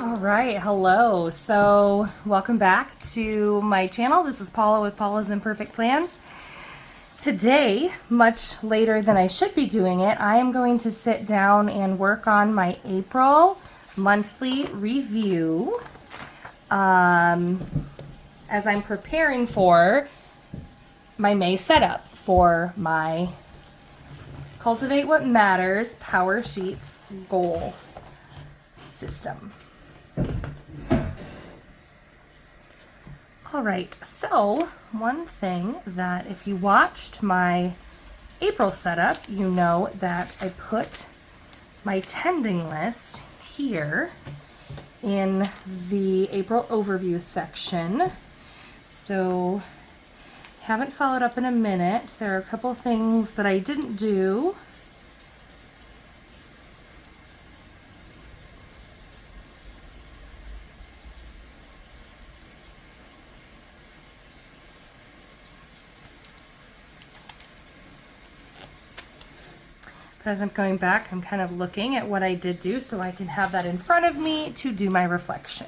All right, hello. So, welcome back to my channel. This is Paula with Paula's Imperfect Plans. Today, much later than I should be doing it, I am going to sit down and work on my April monthly review as I'm preparing for my May setup for my Cultivate What Matters Powersheets goal system. All right, so one thing that if you watched my April setup, you know that I put my tending list here in the April overview section. So haven't followed up in a minute. There are a couple things that I didn't do. But as I'm going back, I'm kind of looking at what I did do so I can have that in front of me to do my reflection.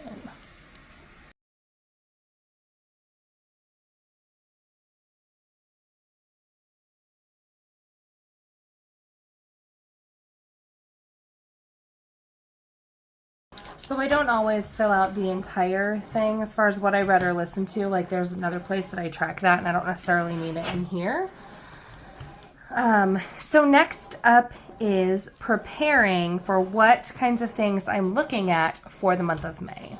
So I don't always fill out the entire thing as far as what I read or listened to. Like there's another place that I track that and I don't necessarily need it in here. So next up is preparing for what kinds of things I'm looking at for the month of May.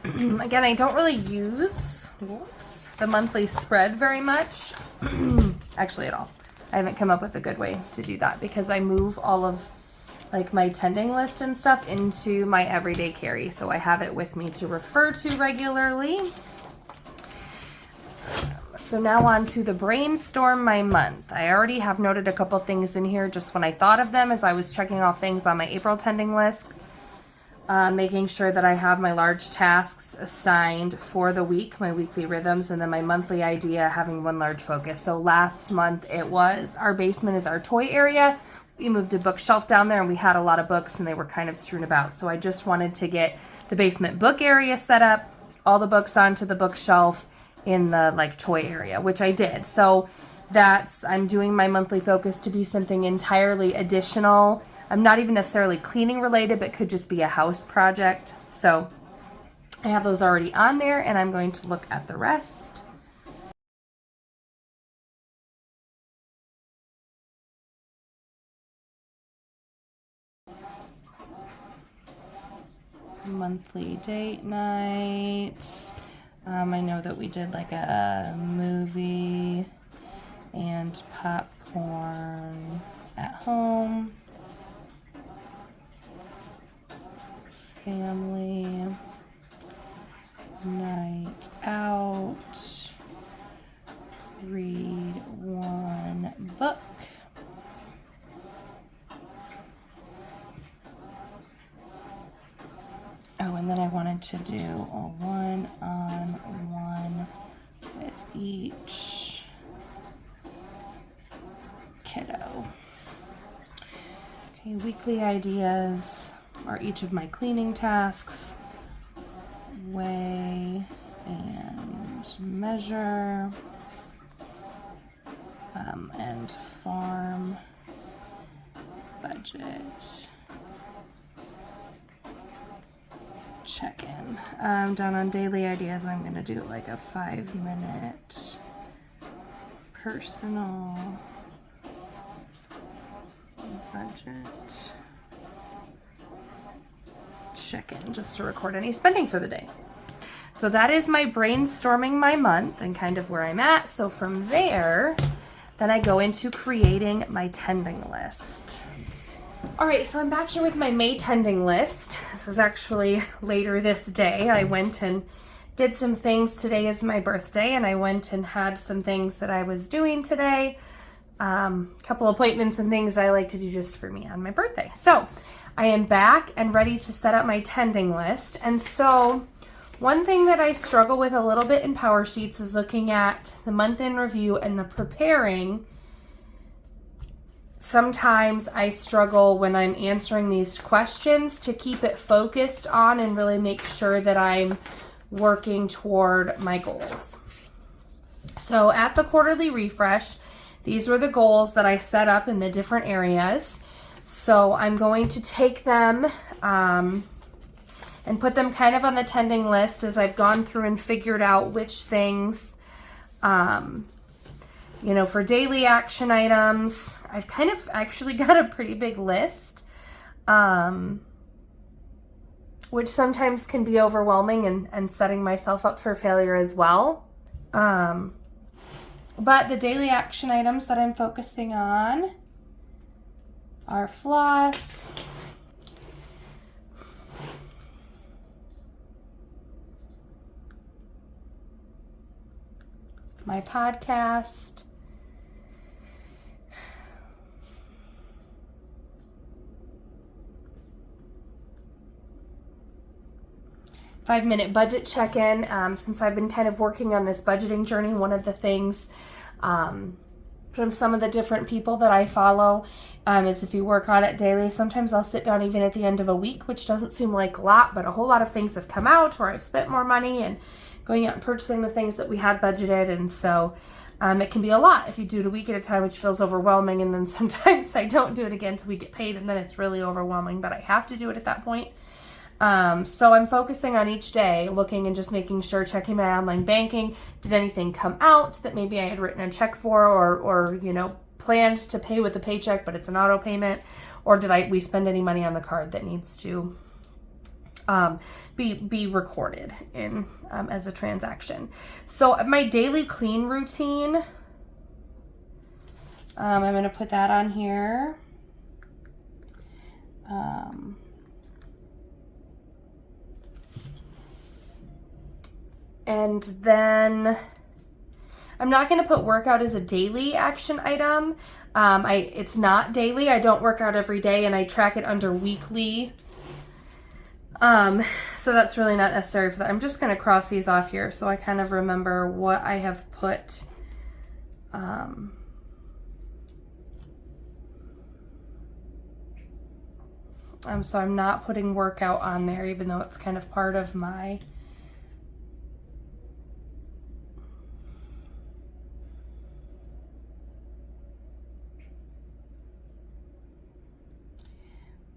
Again, I don't really use the monthly spread very much, actually at all. I haven't come up with a good way to do that because I move all of like my tending list and stuff into my everyday carry. So I have it with me to refer to regularly. So now on to the brainstorm my month. I already have noted a couple things in here just when I thought of them as I was checking off things on my April tending list. Making sure that I have my large tasks assigned for the week, my weekly rhythms, and then my monthly idea having one large focus. So last month it was our basement is our toy area. We moved a bookshelf down there and we had a lot of books and they were kind of strewn about. So I just wanted to get the basement book area set up, all the books onto the bookshelf in the like toy area, which I did. So I'm doing my monthly focus to be something entirely additional. I'm not even necessarily cleaning related, but could just be a house project. So I have those already on there and I'm going to look at the rest. Monthly date night. I know that we did like a movie and popcorn at home. Family night out, read one book, oh, and then I wanted to do a one-on-one with each kiddo. Okay, weekly ideas are each of my cleaning tasks, weigh and measure, and farm budget check-in. Done on daily ideas, I'm going to do like a 5-minute personal budget check-in just to record any spending for the day. So that is my brainstorming my month and kind of where I'm at. So from there, then I go into creating my tending list. All right, so I'm back here with my May tending list. This is actually later this day. I went and did some things. Today is my birthday, and I went and had some things that I was doing today. Couple appointments and things I like to do just for me on my birthday. So I am back and ready to set up my tending list. And so One thing that I struggle with a little bit in Powersheets is looking at the month in review and the preparing. Sometimes I struggle when I'm answering these questions to keep it focused on and really make sure that I'm working toward my goals. So at the quarterly refresh, these were the goals that I set up in the different areas. So I'm going to take them and put them kind of on the tending list as I've gone through and figured out which things, for daily action items. I've kind of actually got a pretty big list, which sometimes can be overwhelming and setting myself up for failure as well. But the daily action items that I'm focusing on are floss, my podcast, five-minute budget check-in. Since I've been kind of working on this budgeting journey, one of the things from some of the different people that I follow is if you work on it daily, sometimes I'll sit down even at the end of a week, which doesn't seem like a lot, but a whole lot of things have come out where I've spent more money and going out and purchasing the things that we had budgeted. And so it can be a lot if you do it a week at a time, which feels overwhelming. And then sometimes I don't do it again until we get paid, and then it's really overwhelming, but I have to do it at that point. So I'm focusing on each day, looking and just making sure, checking my online banking. Did anything come out that maybe I had written a check for or planned to pay with a paycheck, but it's an auto payment? Or did we spend any money on the card that needs to be recorded in as a transaction? So my daily clean routine, I'm going to put that on here. And then I'm not going to put workout as a daily action item. It's not daily. I don't work out every day, and I track it under weekly. So that's really not necessary for that. I'm just going to cross these off here so I kind of remember what I have put. So I'm not putting workout on there, even though it's kind of part of my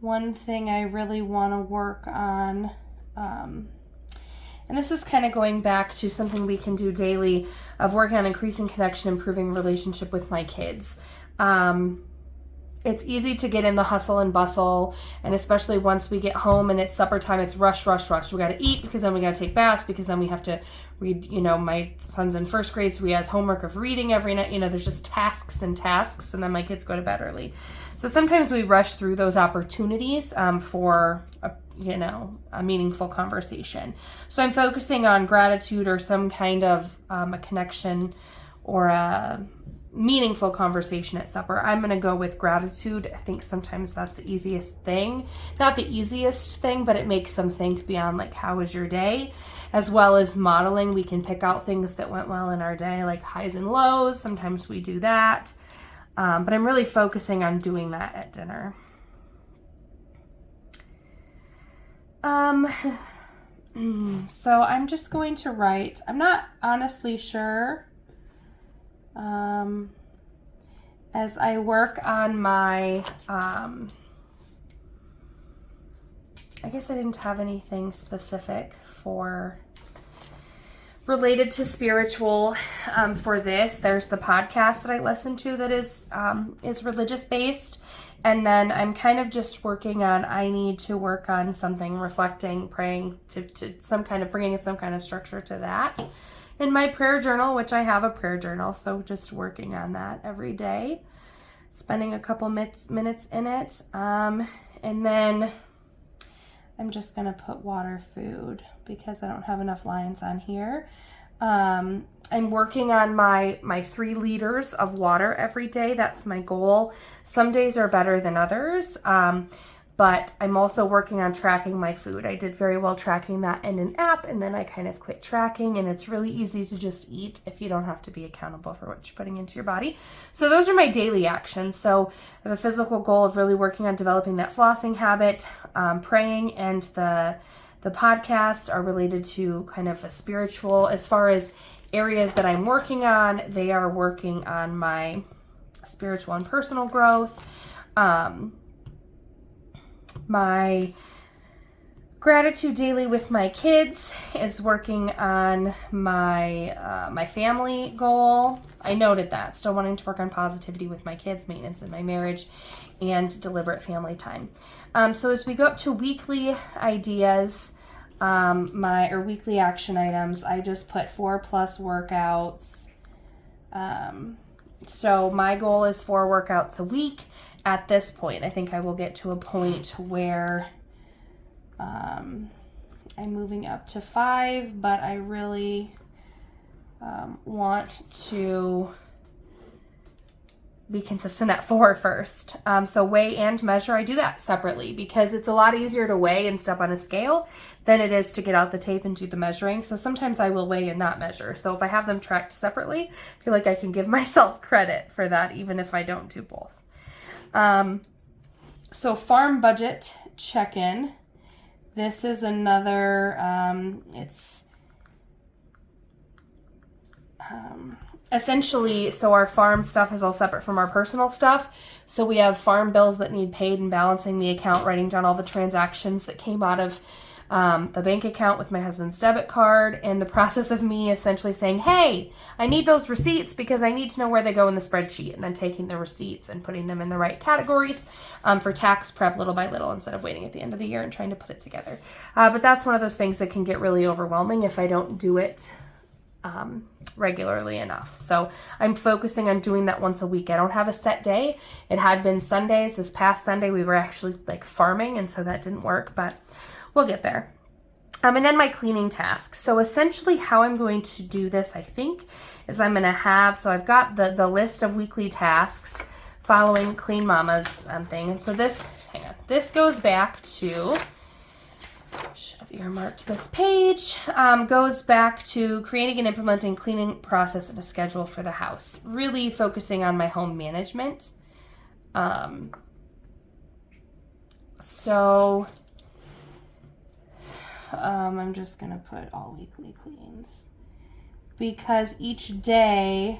one thing I really want to work on, and this is kind of going back to something we can do daily, of working on increasing connection, improving relationship with my kids. It's easy to get in the hustle and bustle, and especially once we get home and it's supper time, it's rush, rush, rush. We got to eat because then we got to take baths because then we have to read, my son's in first grade, so he has homework of reading every night. There's just tasks, and then my kids go to bed early. So sometimes we rush through those opportunities for a meaningful conversation. So I'm focusing on gratitude or some kind of a connection or a meaningful conversation at supper. I'm going to go with gratitude. I think sometimes that's the easiest thing. Not the easiest thing, but it makes them think beyond like, how was your day? As well as modeling, we can pick out things that went well in our day, like highs and lows. Sometimes we do that. But I'm really focusing on doing that at dinner. So I'm just going to write, I'm not honestly sure, as I work on my, I guess I didn't have anything specific related to spiritual for this. There's the podcast that I listen to that is religious based. And then I'm kind of just working on, I need to work on something, reflecting, praying to some kind of, bringing some kind of structure to that. In my prayer journal, which I have a prayer journal, so just working on that every day, spending a couple minutes in it. And then I'm just going to put water, food, because I don't have enough lines on here. I'm working on my 3 liters of water every day. That's my goal. Some days are better than others. But I'm also working on tracking my food. I did very well tracking that in an app, and then I kind of quit tracking, and it's really easy to just eat if you don't have to be accountable for what you're putting into your body. So those are my daily actions. So I have a physical goal of really working on developing that flossing habit. Praying and the podcast are related to kind of a spiritual, as far as areas that I'm working on, they are working on my spiritual and personal growth. My gratitude daily with my kids is working on my my family goal. I noted that. Still wanting to work on positivity with my kids, maintenance in my marriage, and deliberate family time. So as we go up to weekly ideas, weekly action items, I just put 4+ workouts. So my goal is 4 workouts a week. At this point, I think I will get to a point where I'm moving up to 5, but I really want to be consistent at 4 first. So weigh and measure, I do that separately because it's a lot easier to weigh and step on a scale than it is to get out the tape and do the measuring. So sometimes I will weigh and not measure. So if I have them tracked separately, I feel like I can give myself credit for that even if I don't do both. So farm budget check-in. This is another, essentially, so our farm stuff is all separate from our personal stuff. So we have farm bills that need paid and balancing the account, writing down all the transactions that came out of the bank account with my husband's debit card, and the process of me essentially saying, hey, I need those receipts because I need to know where they go in the spreadsheet, and then taking the receipts and putting them in the right categories for tax prep little by little instead of waiting at the end of the year and trying to put it together. But that's one of those things that can get really overwhelming if I don't do it regularly enough. So I'm focusing on doing that once a week. I don't have a set day. It had been Sundays. This past Sunday we were actually farming, and so that didn't work, but we'll get there. And then my cleaning tasks. So essentially how I'm going to do this, I think, is I'm going to have, so I've got the list of weekly tasks following Clean Mama's thing. And so this goes back to, should have earmarked this page, goes back to creating and implementing cleaning process and a schedule for the house. Really focusing on my home management. I'm just going to put all weekly cleans because each day,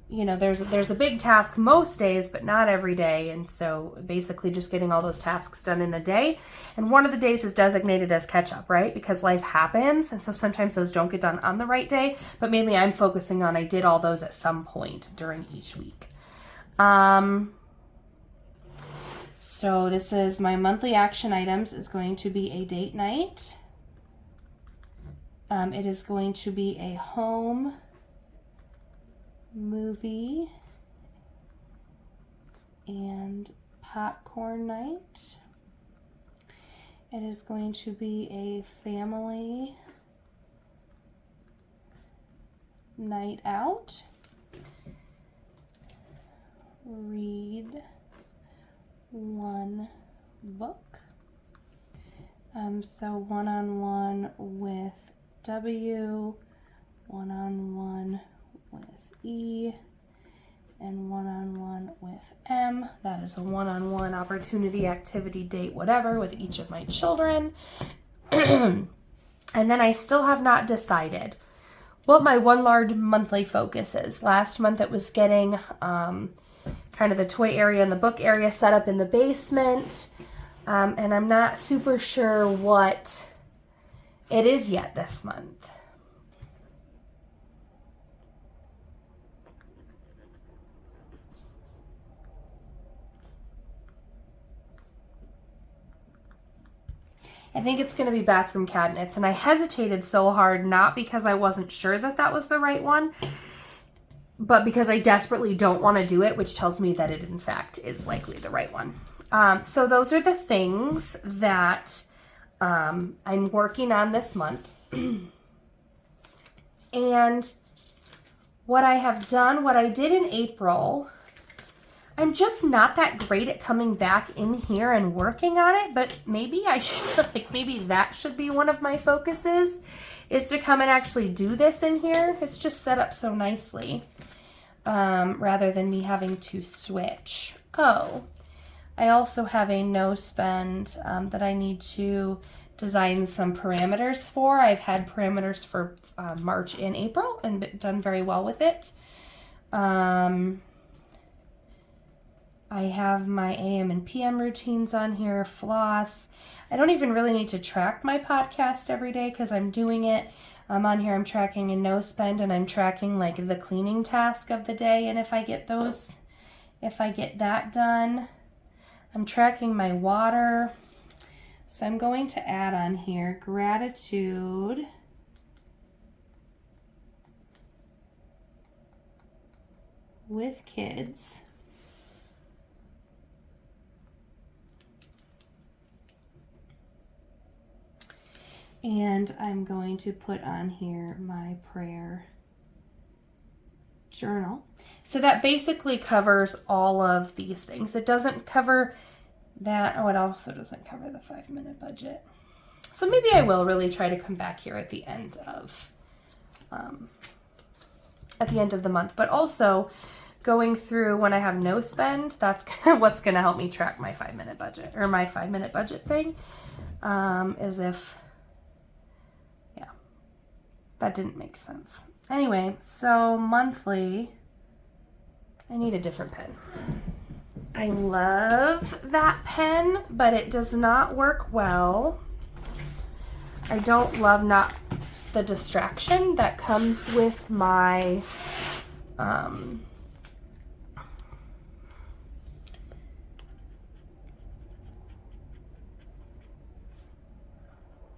there's a big task most days, but not every day. And so basically just getting all those tasks done in a day. And one of the days is designated as catch up, right? Because life happens. And so sometimes those don't get done on the right day, but mainly I'm focusing on I did all those at some point during each week. So this is my monthly action items is going to be a date night. It is going to be a home movie and popcorn night. It is going to be a family night out. Read one book. So one-on-one with W, one-on-one with E, and one-on-one with M. That is a one-on-one opportunity, activity, date, whatever, with each of my children. And then I still have not decided what my one large monthly focus is. Last month it was getting kind of the toy area and the book area set up in the basement. And I'm not super sure what it is yet this month. I think it's going to be bathroom cabinets, and I hesitated so hard, not because I wasn't sure that that was the right one, but because I desperately don't want to do it, which tells me that it in fact is likely the right one. So those are the things that I'm working on this month. And what I have done, what I did in April, I'm just not that great at coming back in here and working on it, but maybe I should, like maybe that should be one of my focuses, is to come and actually do this in here. It's just set up so nicely, rather than me having to switch. Oh, I also have a no spend that I need to design some parameters for. I've had parameters for March and April and done very well with it. I have my AM and PM routines on here, floss. I don't even really need to track my podcast every day because I'm doing it. On here I'm tracking a no spend, and I'm tracking like the cleaning task of the day, and if I get that done. I'm tracking my water. So I'm going to add on here gratitude. With kids. And I'm going to put on here my prayer journal. So that basically covers all of these things. It doesn't cover that. Oh, it also doesn't cover the 5-minute budget. So maybe I will really try to come back here at the end of the month. But also going through when I have no spend, that's what's going to help me track my 5-minute budget, or my 5-minute budget thing. Is if, yeah, that didn't make sense. Anyway, so monthly, I need a different pen. I love that pen, but it does not work well. I don't love the distraction that comes with my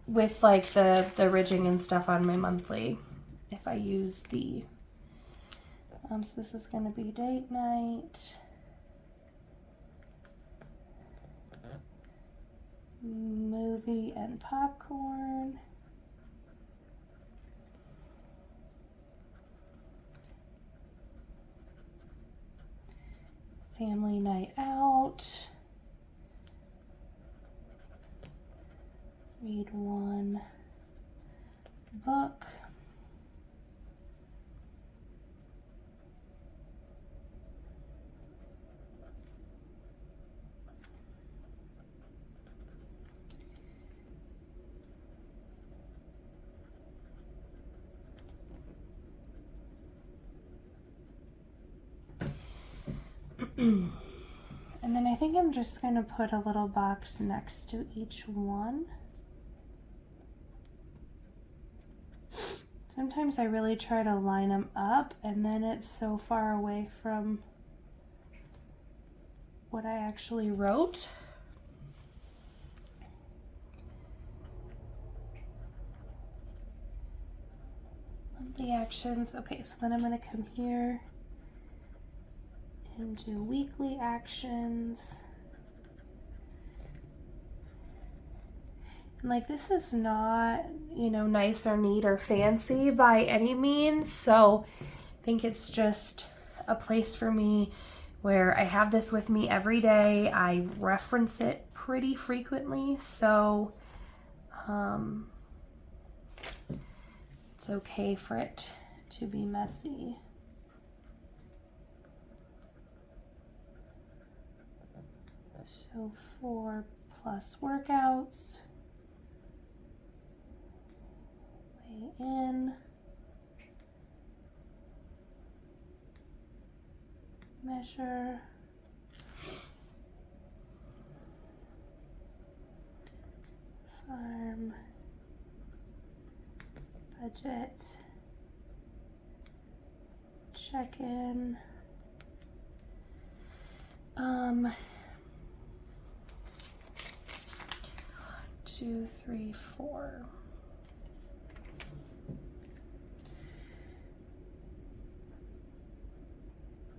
with like the ridging and stuff on my monthly. If I use the so this is going to be date night, movie and popcorn, family night out, read one book, and then I think I'm just going to put a little box next to each one. Sometimes I really try to line them up, and then it's so far away from what I actually wrote. Monthly actions. Okay, so then I'm going to come here and do weekly actions. And like, this is not, nice or neat or fancy by any means. So I think it's just a place for me where I have this with me every day. I reference it pretty frequently. So it's okay for it to be messy. So 4+ workouts, weigh in, measure, farm, budget, check in, 2, 3, 4.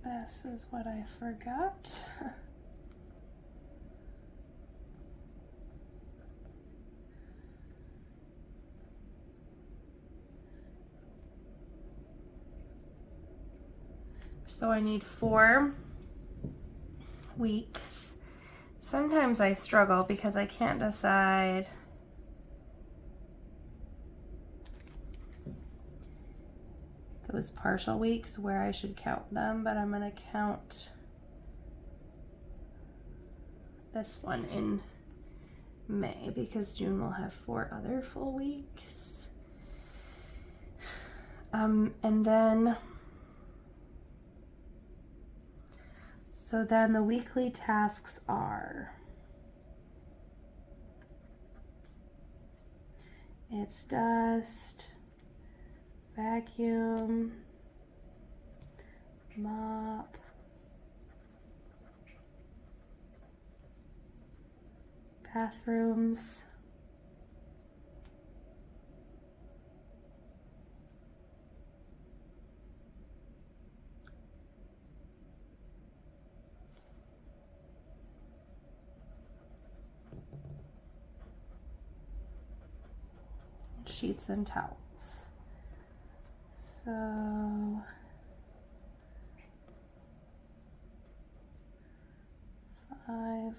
This is what I forgot. So I need 4 weeks. Sometimes I struggle because I can't decide those partial weeks where I should count them, but I'm going to count this one in May because June will have 4 other full weeks. And then, so then the weekly tasks are, it's dust, vacuum, mop, bathrooms, sheets and towels. So 5,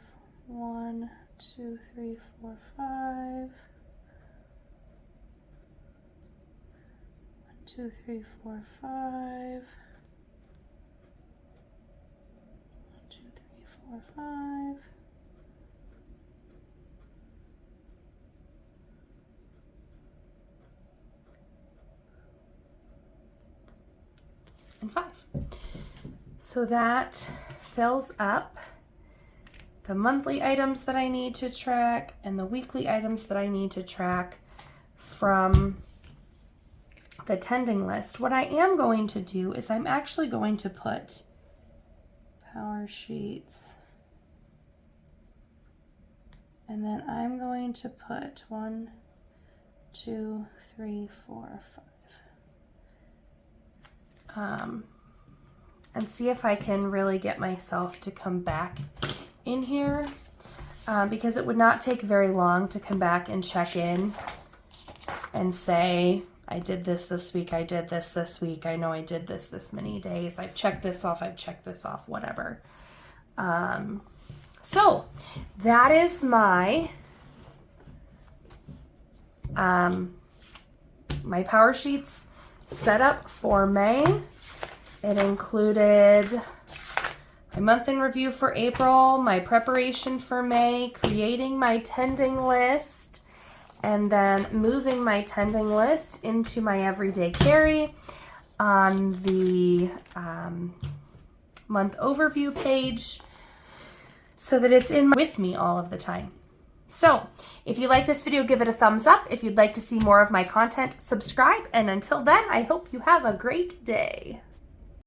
1, 2, 3, 4, 5. 1, 2, 3, 4, 5. 1, 2, 3, 4, 5. And 5. So that fills up the monthly items that I need to track and the weekly items that I need to track from the tending list. What I am going to do is I'm actually going to put Powersheets, and then I'm going to put 1, 2, 3, 4, 5. And see if I can really get myself to come back in here, because it would not take very long to come back and check in and say, I did this week, I did this week, I know I did this many days, I've checked this off, I've checked this off, whatever. So that is my my Powersheets setup for May. It included my month in review for April, my preparation for May, creating my tending list, and then moving my tending list into my everyday carry on the month overview page so that it's with me all of the time. So if you like this video, give it a thumbs up. If you'd like to see more of my content, subscribe. And until then, I hope you have a great day.